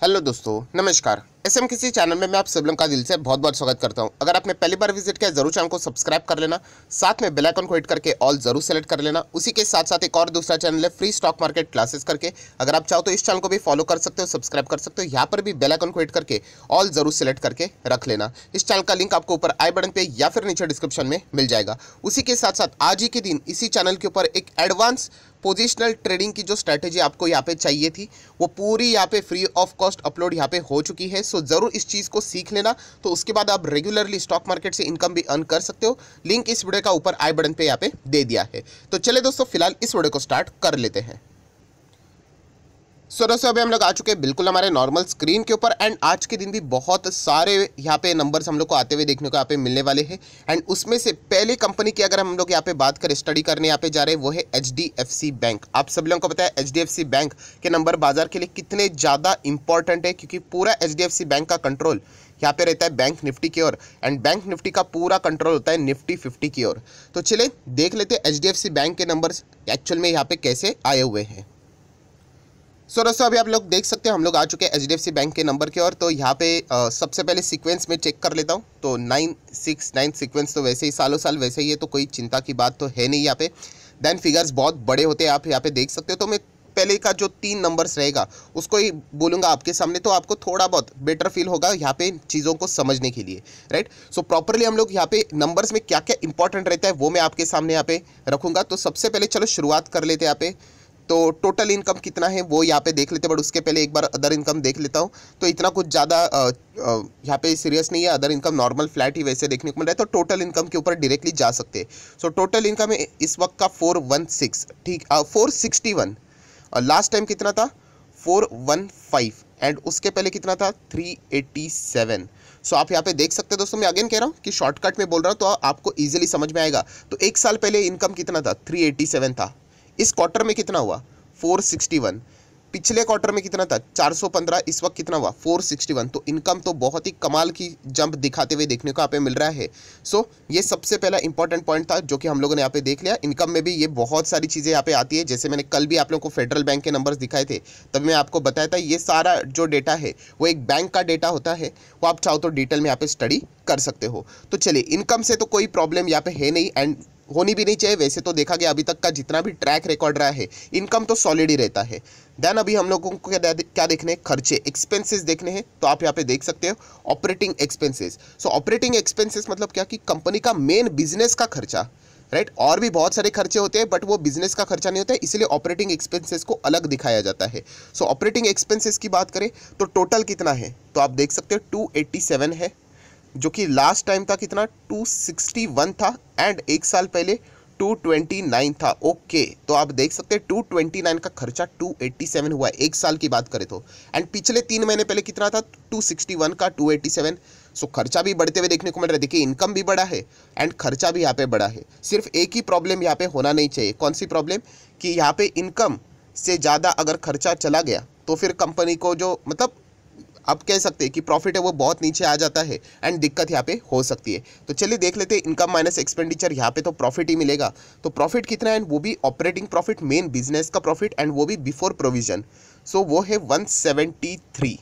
Hello दोस्तों, नमस्कार। SM किसी चैनल में मैं आप सब लोगों का दिल से बहुत बहुत स्वागत करता हूं। अगर आपने पहली बार विजिट किया जरूर चैनल को सब्सक्राइब कर लेना, साथ में बेल आइकन को हिट करके ऑल जरूर सेलेक्ट कर लेना। उसी के साथ साथ एक और दूसरा चैनल है फ्री स्टॉक मार्केट क्लासेस करके, अगर आप चाहो तो इस चैनल को भी फॉलो कर सकते हो, सब्सक्राइब कर सकते हो। यहाँ पर भी बेल आइकन को हिट करके ऑल जरूर सेलेक्ट करके रख लेना। इस चैनल का लिंक आपको ऊपर आई बटन पे या फिर नीचे डिस्क्रिप्शन में मिल जाएगा। उसी के साथ साथ आज ही के दिन इसी चैनल के ऊपर एक एडवांस पोजिशनल ट्रेडिंग की जो स्ट्रैटेजी आपको यहाँ पे चाहिए थी वो पूरी यहाँ पे फ्री ऑफ कॉस्ट अपलोड यहाँ पे हो चुकी है। सो ज़रूर इस चीज़ को सीख लेना, तो उसके बाद आप रेगुलरली स्टॉक मार्केट से इनकम भी अर्न कर सकते हो। लिंक इस वीडियो का ऊपर आई बटन पे यहाँ पे दे दिया है। तो चले दोस्तों, फिलहाल इस वीडियो को स्टार्ट कर लेते हैं। सो दोस्तों, अभी हम लोग आ चुके हैं बिल्कुल हमारे नॉर्मल स्क्रीन के ऊपर एंड आज के दिन भी बहुत सारे यहाँ पे नंबर्स हम लोग को आते हुए देखने को यहाँ पे मिलने वाले हैं। एंड उसमें से पहले कंपनी की अगर हम लोग यहाँ पे बात करें, स्टडी करने यहाँ पे जा रहे हैं, वो है HDFC बैंक। आप सब लोगों को पता है HDFC बैंक के नंबर बाजार के लिए कितने ज़्यादा इंपॉर्टेंट है, क्योंकि पूरा HDFC बैंक का कंट्रोल यहाँ पे रहता है बैंक निफ्टी की ओर एंड बैंक निफ्टी का पूरा कंट्रोल होता है निफ्टी 50 की ओर। तो चले देख लेते हैं HDFC बैंक के नंबर्स एक्चुअल में यहाँ पे कैसे आए हुए हैं। सो दोस्तों, अभी आप लोग देख सकते हैं हम लोग आ चुके हैं HDFC बैंक के नंबर की ओर। तो यहाँ पे सबसे पहले सीक्वेंस में चेक कर लेता हूँ। तो 969 सीक्वेंस तो वैसे ही सालों साल वैसे ही है, तो कोई चिंता की बात तो है नहीं यहाँ पे। देन फिगर्स बहुत बड़े होते हैं, आप यहाँ पे देख सकते हो। तो मैं पहले का जो 3 नंबर्स रहेगा उसको ही बोलूँगा आपके सामने, तो आपको थोड़ा बहुत बेटर फील होगा यहाँ पे चीज़ों को समझने के लिए, राइट। सो प्रॉपरली हम लोग यहाँ पे नंबर्स में क्या क्या इंपॉर्टेंट रहता है वो मैं आपके सामने यहाँ पे रखूँगा। तो सबसे पहले चलो शुरुआत कर लेते हैं यहाँ पे। तो टोटल इनकम कितना है वो यहाँ पे देख लेते हैं, बट उसके पहले एक बार अदर इनकम देख लेता हूँ। तो इतना कुछ ज़्यादा यहाँ पे सीरियस नहीं है, अदर इनकम नॉर्मल फ्लैट ही वैसे देखने को मिल रहा है। तो टोटल इनकम के ऊपर डायरेक्टली जा सकते हैं। सो टोटल इनकम है इस वक्त का 416, ठीक 461, और लास्ट टाइम कितना था 415, एंड उसके पहले कितना था 387। सो आप यहाँ पे देख सकते हैं दोस्तों। मैं अगेन कह रहा हूँ कि शॉर्टकट में बोल रहा हूँ तो आपको ईजिली समझ में आएगा। तो एक साल पहले इनकम कितना था 387 था, इस क्वार्टर में कितना हुआ 461, पिछले क्वार्टर में कितना था 415, इस वक्त कितना हुआ 461। तो इनकम तो बहुत ही कमाल की जंप दिखाते हुए देखने को यहाँ पे मिल रहा है। सो ये सबसे पहला इंपॉर्टेंट पॉइंट था जो कि हम लोगों ने यहाँ पे देख लिया। इनकम में भी ये बहुत सारी चीज़ें यहाँ पे आती है, जैसे मैंने कल भी आप लोगों को फेडरल बैंक के नंबर्स दिखाए थे, तब मैं आपको बताया था ये सारा जो डेटा है वो एक बैंक का डेटा होता है, वो आप चाहो तो डिटेल में यहाँ पे स्टडी कर सकते हो। तो चलिए, इनकम से तो कोई प्रॉब्लम यहाँ पे है नहीं एंड होनी भी नहीं चाहिए। वैसे तो देखा गया अभी तक का जितना भी ट्रैक रिकॉर्ड रहा है, इनकम तो सॉलिड ही रहता है। देन अभी हम लोगों को क्या देखने हैं, खर्चे एक्सपेंसेस देखने हैं। तो आप यहाँ पे देख सकते हो ऑपरेटिंग एक्सपेंसेस। सो ऑपरेटिंग एक्सपेंसेस मतलब क्या कि कंपनी का मेन बिजनेस का खर्चा, राइट। और भी बहुत सारे खर्चे होते हैं बट वो बिजनेस का खर्चा नहीं होता है, इसलिए ऑपरेटिंग एक्सपेंसेस को अलग दिखाया जाता है। सो ऑपरेटिंग एक्सपेंसेस की बात करें तो टोटल कितना है, तो आप देख सकते हो 287 है, जो कि लास्ट टाइम था कितना 261 था, एंड एक साल पहले 229 था। ओके, तो आप देख सकते हैं 229 का खर्चा 287 हुआ है एक साल की बात करें तो। एंड पिछले 3 महीने पहले कितना था 261 का 287। सो खर्चा भी बढ़ते हुए देखने को मिल रहा है। देखिए, इनकम भी बढ़ा है एंड खर्चा भी यहाँ पे बढ़ा है। सिर्फ एक ही प्रॉब्लम यहाँ पे होना नहीं चाहिए। कौन सी प्रॉब्लम? कि यहाँ पे इनकम से ज़्यादा अगर खर्चा चला गया तो फिर कंपनी को जो मतलब आप कह सकते हैं कि प्रॉफिट है वो बहुत नीचे आ जाता है एंड दिक्कत यहाँ पे हो सकती है। तो चलिए देख लेते हैं, इनकम माइनस एक्सपेंडिचर, यहाँ पे तो प्रॉफिट ही मिलेगा। तो प्रॉफिट कितना है, वो भी ऑपरेटिंग प्रॉफिट, मेन बिजनेस का प्रॉफिट, एंड वो भी बिफोर प्रोविजन। सो वो है 173,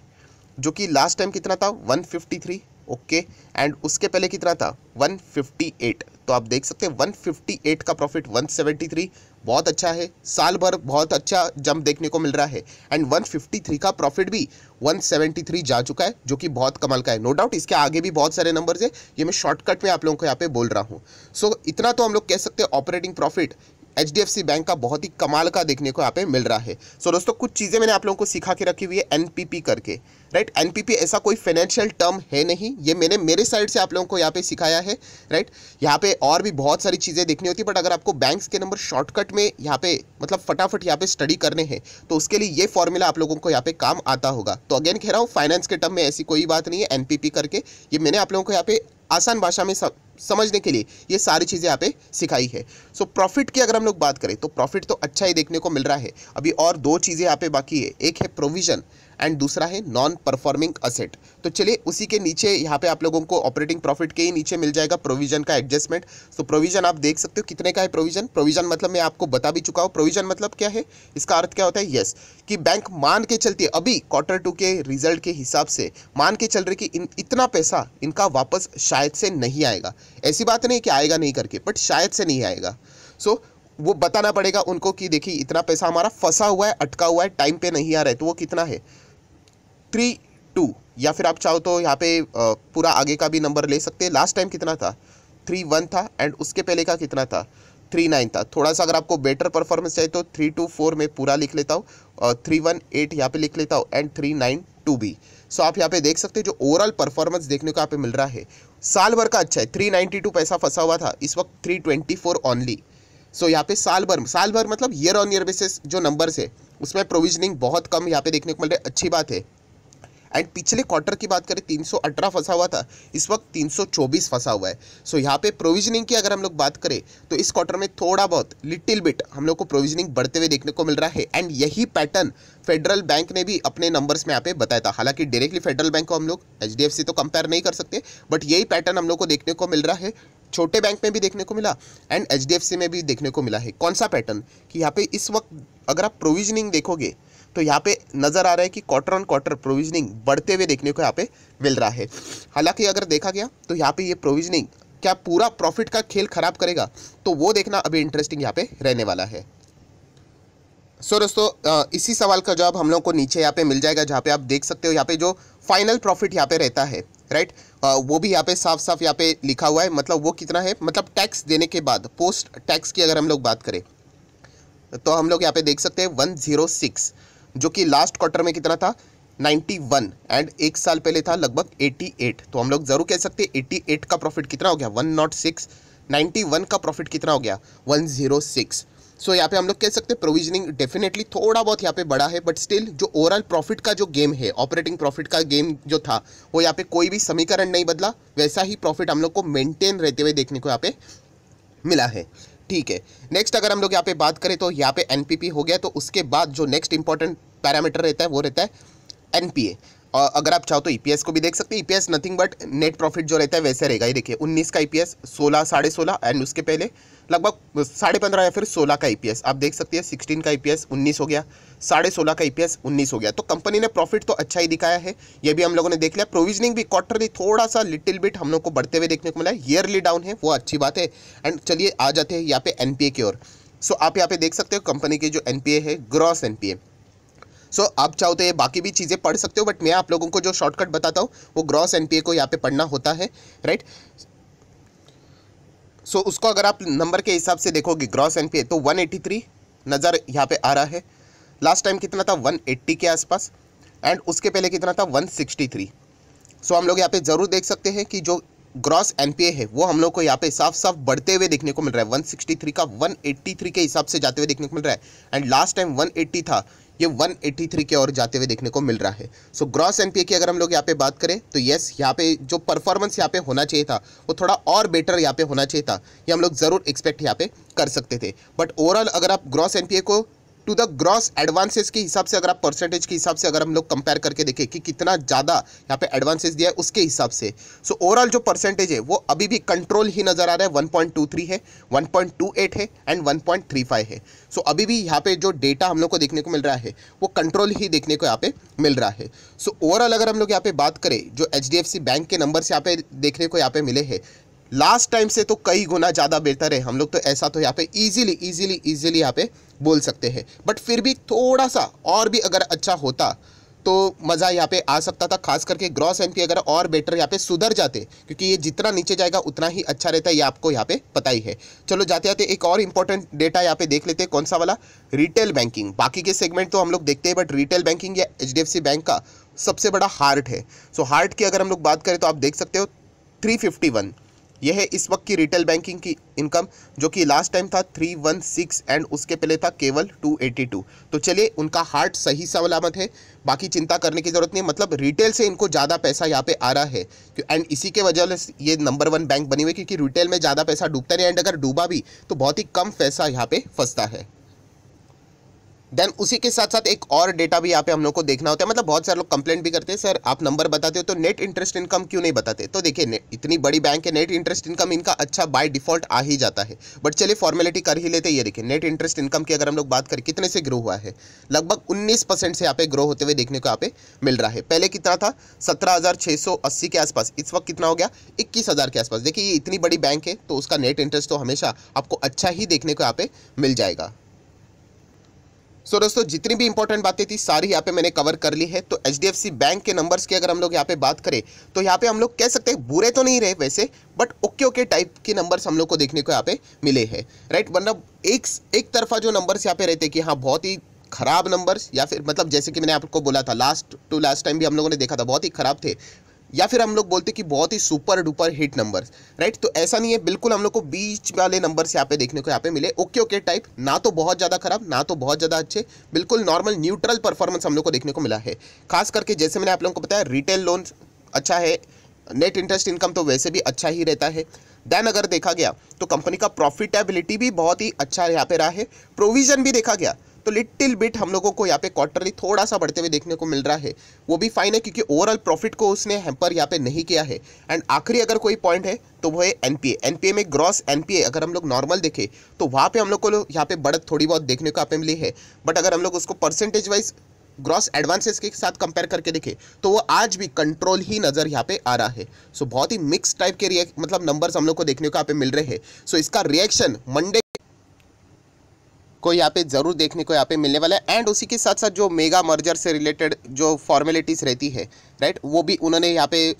जो कि लास्ट टाइम कितना था 153। ओके, एंड उसके पहले कितना था 158। तो आप देख सकते हैं 158 का प्रॉफिट 173, बहुत अच्छा है। साल भर बहुत अच्छा जंप देखने को मिल रहा है एंड 153 का प्रॉफिट भी 173 जा चुका है, जो कि बहुत कमाल का है। नो डाउट इसके आगे भी बहुत सारे नंबर्स है, ये मैं शॉर्टकट में आप लोगों को यहाँ पे बोल रहा हूँ। सो इतना तो हम लोग कह सकते हैं ऑपरेटिंग प्रॉफिट HDFC बैंक का बहुत ही कमाल का देखने को यहाँ पे मिल रहा है। सो दोस्तों, कुछ चीज़ें मैंने आप लोगों को सिखा के रखी हुई है NPP करके, राइट। NPP ऐसा कोई फाइनेंशियल टर्म है नहीं, ये मैंने मेरे साइड से आप लोगों को यहाँ पे सिखाया है, राइट। यहाँ पे और भी बहुत सारी चीज़ें देखनी होती है, बट अगर आपको बैंक्स के नंबर शॉर्टकट में यहाँ पे मतलब फटाफट यहाँ पे स्टडी करने हैं तो उसके लिए ये फॉर्मूला आप लोगों को यहाँ पे काम आता होगा। तो अगेन कह रहा हूँ, फाइनेंस के टर्म में ऐसी कोई बात नहीं है NPP करके, ये मैंने आप लोगों को यहाँ पे आसान भाषा में समझने के लिए ये सारी चीज़ें यहाँ पे सिखाई है। सो प्रॉफिट की अगर हम लोग बात करें तो प्रॉफिट तो अच्छा ही देखने को मिल रहा है। अभी और दो चीज़ें यहाँ पे बाकी है, एक है प्रोविजन एंड दूसरा है नॉन परफॉर्मिंग असेट। तो चलिए उसी के नीचे यहाँ पे आप लोगों को ऑपरेटिंग प्रॉफिट के ही नीचे मिल जाएगा प्रोविजन का एडजस्टमेंट। तो प्रोविजन आप देख सकते हो कितने का है प्रोविजन। प्रोविजन मतलब मैं आपको बता भी चुका हूँ प्रोविजन मतलब क्या है, इसका अर्थ क्या होता है, यस कि बैंक मान के चलती है अभी Q2 के रिजल्ट के हिसाब से मान के चल रही कि इतना पैसा इनका वापस शायद से नहीं आएगा। ऐसी बात नहीं कि आएगा नहीं करके, बट शायद से नहीं आएगा। सो वो बताना पड़ेगा उनको कि देखिए इतना पैसा हमारा फंसा हुआ है, अटका हुआ है, टाइम पे नहीं आ रहा है। तो वो कितना है 3.2, या फिर आप चाहो तो यहाँ पे पूरा आगे का भी नंबर ले सकते हैं। लास्ट टाइम कितना था 3.1 था एंड उसके पहले का कितना था 3.9 था। थोड़ा सा अगर आपको बेटर परफॉर्मेंस चाहिए तो 3.24 में पूरा लिख लेता हूँ और 3.18 यहाँ पे लिख लेता हूँ एंड 3.92 भी। सो आप यहाँ पे देख सकते हैं जो ओवरऑल परफॉर्मेंस देखने को यहाँ पे मिल रहा है साल भर का अच्छा है। 392 पैसा फंसा हुआ था, इस वक्त 324 ओनली। सो यहाँ पे साल भर मतलब ईयर ऑन ईयर बेसिस जो नंबर्स है उसमें प्रोविजनिंग बहुत कम यहाँ पे देखने को मिल रहा है, अच्छी बात है। एंड पिछले क्वार्टर की बात करें 318 फंसा हुआ था, इस वक्त 324 फंसा हुआ है। सो यहाँ पे प्रोविजनिंग की अगर हम लोग बात करें तो इस क्वार्टर में थोड़ा बहुत लिटिल बिट हम लोग को प्रोविजनिंग बढ़ते हुए देखने को मिल रहा है। एंड यही पैटर्न फेडरल बैंक ने भी अपने नंबर्स में यहाँ पे बताया था। हालांकि डायरेक्टली फेडरल बैंक को हम लोग HDFC तो कंपेयर नहीं कर सकते, बट यही पैटर्न हम लोग को देखने को मिल रहा है। छोटे बैंक में भी देखने को मिला एंड HDFC में भी देखने को मिला है। कौन सा पैटर्न कि यहाँ पे इस वक्त अगर आप प्रोविजनिंग देखोगे तो यहाँ पे नज़र आ रहा है कि Q-on-Q प्रोविजनिंग बढ़ते हुए देखने को यहाँ पे मिल रहा है। हालांकि अगर देखा गया तो यहाँ पे ये प्रोविजनिंग क्या पूरा प्रॉफिट का खेल खराब करेगा, तो वो देखना अभी इंटरेस्टिंग यहाँ पे रहने वाला है। सो दोस्तों इसी सवाल का जवाब हम लोग को नीचे यहाँ पे मिल जाएगा, जहाँ पे आप देख सकते हो यहाँ पे जो फाइनल प्रॉफिट यहाँ पे रहता है, राइट, वो भी यहाँ पे साफ साफ यहाँ पे लिखा हुआ है। मतलब वो कितना है, मतलब टैक्स देने के बाद पोस्ट टैक्स की अगर हम लोग बात करें तो हम लोग यहाँ पे देख सकते हैं 106, जो कि लास्ट क्वार्टर में कितना था 91 एंड एक साल पहले था लगभग 88। तो हम लोग जरूर कह सकते हैं 88 का प्रॉफिट कितना हो गया 106, 91 का प्रॉफिट कितना हो गया 106। सो यहाँ पे हम लोग कह सकते हैं प्रोविजनिंग डेफिनेटली थोड़ा बहुत यहाँ पे बड़ा है, बट स्टिल जो ओवरऑल प्रॉफिट का जो गेम है, ऑपरेटिंग प्रॉफिट का गेम जो था वो यहाँ पे कोई भी समीकरण नहीं बदला, वैसा ही प्रॉफिट हम लोग को मेंटेन रहते हुए देखने को यहाँ पे मिला है। ठीक है, नेक्स्ट अगर हम लोग यहाँ पे बात करें तो यहाँ पे NPP हो गया। तो उसके बाद जो नेक्स्ट इंपॉर्टेंट पैरामीटर रहता है वो रहता है NPA। और अगर आप चाहो तो EPS को भी देख सकते हैं। EPS nothing but net profit जो रहता है वैसे रहेगा। ये देखिए 19 का EPS, 16, 16.5 एंड उसके पहले लगभग 15.5 या फिर 16 का EPS आप देख सकते हैं। 16 का EPS 19 हो गया, 16.5 का EPS 19 हो गया। तो कंपनी ने प्रॉफिट तो अच्छा ही दिखाया है, ये भी हम लोगों ने देख लिया। प्रोविजनिंग भी क्वार्टरली थोड़ा सा लिटिल बिट हम लोग को बढ़ते हुए देखने को मिला है, ईयरली डाउन है, वो अच्छी बात है। एंड चलिए आ जाते हैं यहाँ पे NPA की ओर। सो आप यहाँ पे देख सकते हो कंपनी की जो NPA है, ग्रॉस NPA। सो आप चाहो तो ये बाकी भी चीज़ें पढ़ सकते हो, बट मैं आप लोगों को जो शॉर्टकट बताता हूँ वो ग्रॉस NPA को यहाँ पे पढ़ना होता है, राइट। सो उसको अगर आप नंबर के हिसाब से देखोगे ग्रॉस NPA तो 183 नज़र यहाँ पे आ रहा है। लास्ट टाइम कितना था 180 के आसपास एंड उसके पहले कितना था 163। सो हम लोग यहाँ पे ज़रूर देख सकते हैं कि जो ग्रॉस NPA है वो हम लोग को यहाँ पे साफ साफ बढ़ते हुए देखने को मिल रहा है। 163 का 183 के हिसाब से जाते हुए देखने को मिल रहा है एंड लास्ट टाइम 180 था, ये 183 के और जाते हुए देखने को मिल रहा है। सो ग्रॉस NPA की अगर हम लोग यहाँ पे बात करें तो यस, यहाँ पे जो परफॉर्मेंस यहाँ पे होना चाहिए था वो थोड़ा और बेटर यहाँ पे होना चाहिए था, ये हम लोग ज़रूर एक्सपेक्ट यहाँ पे कर सकते थे। बट ओवरऑल अगर आप ग्रॉस NPA को टू द ग्रॉस एडवांसेस के हिसाब से, अगर आप परसेंटेज के हिसाब से अगर हम लोग कंपेयर करके देखें कि कितना ज़्यादा यहाँ पे एडवांसेस दिया है उसके हिसाब से, सो ओवरऑल जो परसेंटेज है वो अभी भी कंट्रोल ही नज़र आ रहा है। 1.23 है, 1.28 है एंड 1.35 है। सो अभी भी यहाँ पे जो डेटा हम लोग को देखने को मिल रहा है वो कंट्रोल ही देखने को यहाँ पे मिल रहा है। सो ओवरऑल अगर हम लोग यहाँ पे बात करें जो HDFC बैंक के नंबर्स यहाँ पे देखने को यहाँ पे मिले हैं लास्ट टाइम से तो कई गुना ज़्यादा बेहतर है। हम लोग तो ऐसा तो यहाँ पे इजीली यहाँ पे बोल सकते हैं, बट फिर भी थोड़ा सा और भी अगर अच्छा होता तो मज़ा यहाँ पे आ सकता था। खास करके ग्रॉस NPA अगर और बेटर यहाँ पे सुधर जाते, क्योंकि ये जितना नीचे जाएगा उतना ही अच्छा रहता है, ये आपको यहाँ पे पता ही है। चलो जाते जाते एक और इंपॉर्टेंट डेटा यहाँ पे देख लेते हैं। कौन सा वाला, रिटेल बैंकिंग। बाकी के सेगमेंट तो हम लोग देखते हैं, बट रिटेल बैंकिंग या HDFC बैंक का सबसे बड़ा हार्ट है। सो हार्ट की अगर हम लोग बात करें तो आप देख सकते हो 351 यह है इस वक्त की रिटेल बैंकिंग की इनकम, जो कि लास्ट टाइम था 316 एंड उसके पहले था केवल 282। तो चलिए, उनका हार्ट सही सलामत है, बाकी चिंता करने की जरूरत नहीं। मतलब रिटेल से इनको ज़्यादा पैसा यहाँ पे आ रहा है एंड इसी के वजह से ये नंबर 1 बैंक बनी हुई, क्योंकि रिटेल में ज़्यादा पैसा डूबता नहीं एंड अगर डूबा भी तो बहुत ही कम पैसा यहाँ पे फंसता है। देन उसी के साथ साथ एक और डेटा भी यहाँ पे हम लोग को देखना होता है। मतलब बहुत सारे लोग कंप्लेंट भी करते हैं, सर आप नंबर बताते हो तो नेट इंटरेस्ट इनकम क्यों नहीं बताते। तो देखिए, इतनी बड़ी बैंक है, नेट इंटरेस्ट इनकम इनका अच्छा बाय डिफॉल्ट आ ही जाता है, बट चलिए फॉर्मेलिटी कर ही लेते हैं। ये देखिए, नेट इंटरेस्ट इनकम की अगर हम लोग बात करें कितने से ग्रो हुआ है, लगभग 19% से यहाँ पे ग्रो होते हुए देखने को यहाँ पे मिल रहा है। पहले कितना था, 17,680 के आसपास, इस वक्त कितना हो गया, 21,000 के आसपास। देखिए, ये इतनी बड़ी बैंक है तो उसका नेट इंटरेस्ट तो हमेशा आपको अच्छा ही देखने को यहाँ पे मिल जाएगा। सो दोस्तों, जितनी भी इंपॉर्टेंट बातें थी सारी यहाँ पे मैंने कवर कर ली है। तो एचडीएफसी बैंक के नंबर्स की अगर हम लोग यहाँ पे बात करें तो यहाँ पे हम लोग कह सकते हैं बुरे तो नहीं रहे वैसे, बट ओके ओके टाइप के नंबर्स हम लोग को देखने को यहाँ पे मिले हैं, राइट। मतलब एक तरफा जो नंबर्स यहाँ पे रहते कि हाँ बहुत ही खराब नंबर्स, या फिर मतलब जैसे कि मैंने आपको बोला था लास्ट टाइम भी हम लोगों ने देखा था बहुत ही खराब थे, या फिर हम लोग बोलते कि बहुत ही super duper hit numbers, right. तो ऐसा नहीं है, बिल्कुल हम लोग को बीच वाले नंबर्स यहाँ पे देखने को यहाँ पे मिले, ओके ओके टाइप, ना तो बहुत ज़्यादा खराब ना तो बहुत ज़्यादा अच्छे, बिल्कुल नॉर्मल न्यूट्रल परफॉर्मेंस हम लोग को देखने को मिला है। खास करके जैसे मैंने आप लोगों को बताया, रिटेल लोन अच्छा है, नेट इंटरेस्ट इनकम तो वैसे भी अच्छा ही रहता है। देन अगर देखा गया तो कंपनी का प्रॉफिटेबिलिटी भी बहुत ही अच्छा यहाँ पे रहा है। प्रोविजन भी देखा गया तो लिटिल बिट हम लोगों को यहाँ पे क्वार्टरली थोड़ा सा बढ़ते हुए देखने को मिल रहा है, वो भी फाइन है क्योंकि ओवरऑल प्रॉफिट को उसने हैम्पर यहाँ पे नहीं किया है। एंड आखिरी अगर कोई पॉइंट है तो वो है एनपीए में ग्रॉस एनपीए अगर हम लोग नॉर्मल देखें तो वहाँ पे हम लोग को यहाँ पे बढ़त थोड़ी बहुत देखने को यहाँ पे मिली है, बट अगर हम लोग उसको परसेंटेज वाइज ग्रॉस एडवांसेस के साथ कंपेयर करके देखें तो वो आज भी कंट्रोल ही नज़र यहाँ पे आ रहा है। सो बहुत ही मिक्स टाइप के मतलब नंबर्स हम लोग को देखने को यहाँ पे मिल रहे हैं। सो इसका रिएक्शन मंडे को यहाँ पे जरूर देखने को यहाँ पे मिलने वाला है। एंड उसी के साथ साथ जो मेगा मर्जर से रिलेटेड जो फॉर्मेलिटीज़ रहती है, राइट, वो भी उन्होंने यहाँ पे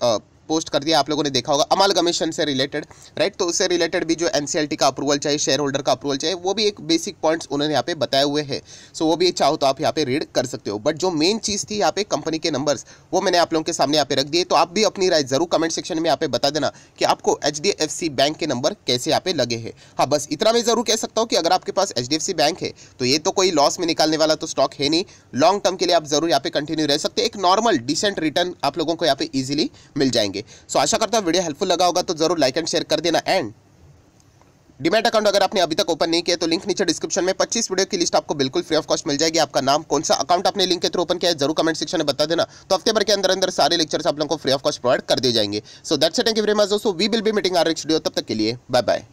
पोस्ट कर दिया, आप लोगों ने देखा होगा, अमालगमेशन से रिलेटेड, राइट। तो उससे रिलेटेड भी जो एनसीएलटी का अप्रूवल चाहिए, शेयर होल्डर का अप्रूवल चाहिए, वो भी एक बेसिक पॉइंट्स उन्होंने यहाँ पे बताए हुए हैं। सो वो भी चाहो तो आप यहाँ पे रीड कर सकते हो, बट जो मेन चीज़ थी यहाँ पे कंपनी के नंबर्स, वो मैंने आप लोगों के सामने यहाँ पे रख दिए। तो आप भी अपनी राय जरूर कमेंट सेक्शन में यहाँ पे बता देना कि आपको एचडीएफसी बैंक के नंबर कैसे यहाँ पे लगे हैं। हाँ, बस इतना मैं जरूर कह सकता हूँ कि अगर आपके पास एचडीएफसी बैंक है तो ये तो कोई लॉस में निकालने वाला तो स्टॉक है नहीं, लॉन्ग टर्म के लिए आप जरूर यहाँ पे कंटिन्यू रह सकते हैं। एक नॉर्मल डिसेंट रिटर्न आप लोगों को यहाँ पे इजीली मिल जाएंगे। सो आशा करता हूँ वीडियो हेल्पफुल लगा होगा तो जरूर लाइक एंड शेयर कर देना। एंड डीमैट अकाउंट अगर आपने अभी तक ओपन नहीं किया तो लिंक नीचे डिस्क्रिप्शन में 25 वीडियो की लिस्ट आपको बिल्कुल फ्री ऑफ कॉस्ट मिल जाएगी। आपका नाम, कौन सा अकाउंट आपने लिंक के थ्रू ओपन किया है, जरूर कमेंट सेक्शन में बता देना। तो हफ्ते भर के अंदर अंदर सारे लेक्चर्स आप लोगों को फ्री ऑफ कॉस्ट प्रोवाइड कर दिए जाएंगे। So that's it, thank you very much दोस्तों, we will be meeting our next video, तब तक के लिए बाय बाय।